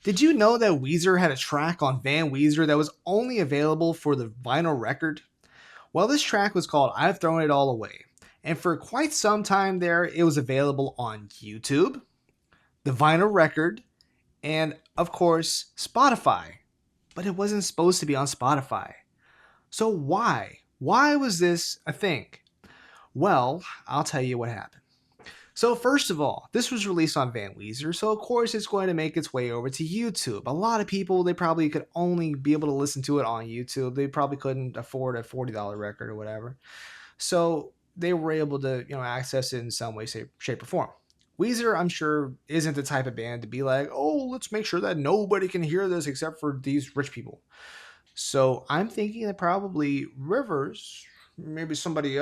Did you know that Weezer had a track on Van Weezer that was only available for the vinyl record? Well, this track was called I've Thrown It All Away. And for quite some time there, it was available on YouTube, the vinyl record, and of course, Spotify. But it wasn't supposed to be on Spotify. So why? Why was this a thing? Well, I'll tell you what happened. So first of all, this was released on Van Weezer, so of course it's going to make its way over to YouTube. A lot of people, they probably could only be able to listen to it on YouTube. They probably couldn't afford a $40 record or whatever. So they were able to, access it in some way, shape, or form. Weezer, I'm sure, isn't the type of band to be like, oh, let's make sure that nobody can hear this except for these rich people. So I'm thinking that probably Rivers, maybe somebody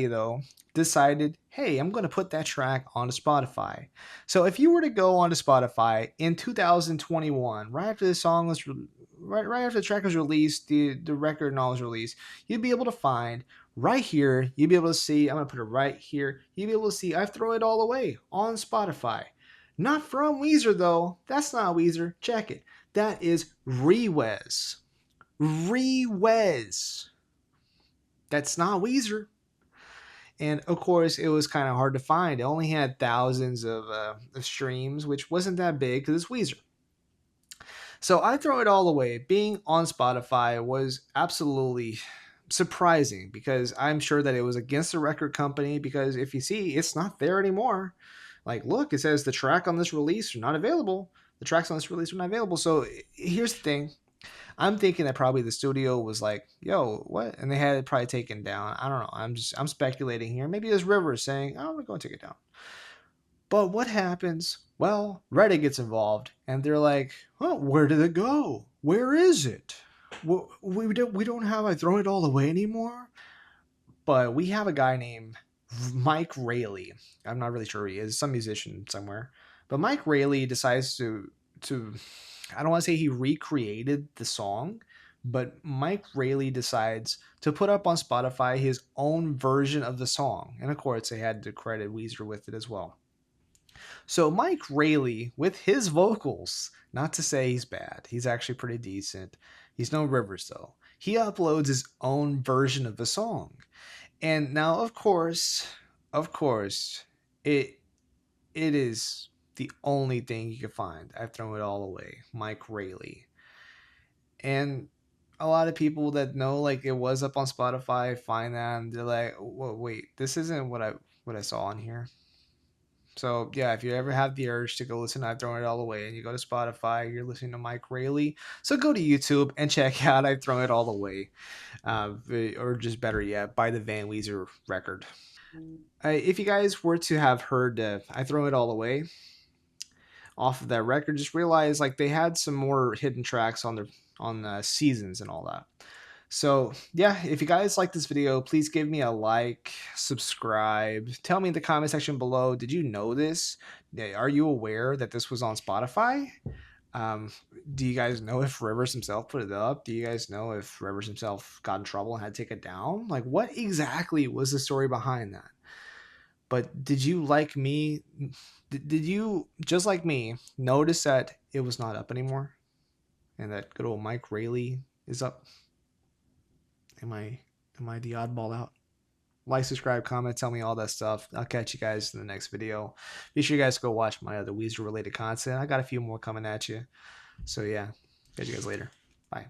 though, decided, hey, I'm going to put that track onto Spotify. So if you were to go onto Spotify in 2021, right after the song was right after the track was released, the record and all was released, you'd be able to find right here, you'd be able to see, I'm going to put it right here, you'd be able to see I've Thrown It All Away on Spotify. Not from Weezer though. That's not Weezer. Check it. That is Rewez. Rewez. That's not Weezer. And of course, it was kind of hard to find. It only had thousands of streams, which wasn't that big because it's Weezer. So I Throw It All Away. Being on Spotify was absolutely surprising because I'm sure that it was against the record company. Because if you see, it's not there anymore. Like, look, it says the track on this release are not available. The tracks on this release are not available. So here's the thing. I'm thinking that probably the studio was like, yo, what? And they had it probably taken down. I don't know. I'm speculating here. Maybe there's Rivers saying, oh, we're going to take it down. But what happens? Well, Reddit gets involved and they're like, oh, where did it go? Where is it? We don't have I Thrown It All Away anymore. But we have a guy named Mike Rayleigh. I'm not really sure who he is, some musician somewhere. But Mike Rayleigh decides to I don't want to say he recreated the song, but Mike Rayleigh decides to put up on Spotify his own version of the song. And of course, they had to credit Weezer with it as well. So Mike Rayleigh, with his vocals, not to say he's bad, he's actually pretty decent. He's no Rivers though. He uploads his own version of the song. And now, of course, it is the only thing you can find. I've Thrown It All Away, Mike Rayleigh. And a lot of people that know like it was up on Spotify find that and they're like, whoa, wait, this isn't what I saw on here. So yeah, if you ever have the urge to go listen to I've Thrown It All Away and you go to Spotify, you're listening to Mike Rayleigh. So go to YouTube and check out I've Thrown It All Away. Or just better yet, buy the Van Weezer record. If you guys were to have heard I Throw It All Away off of that record, just realize like they had some more hidden tracks on seasons and all that. So yeah, if you guys like this video, please give me a like, subscribe, tell me in the comment section below, did you know this? Are you aware that this was on Spotify? Do you guys know if Rivers himself put it up? Do you guys know if Rivers himself got in trouble and had to take it down? Like, what exactly was the story behind that? But did you, like me, did you, just like me, notice that it was not up anymore? And that good old Mike Rayleigh is up? Am I the oddball out? Like, subscribe, comment, tell me all that stuff. I'll catch you guys in the next video. Be sure you guys go watch my other Weezer related content. I got a few more coming at you. So yeah, catch you guys later. Bye.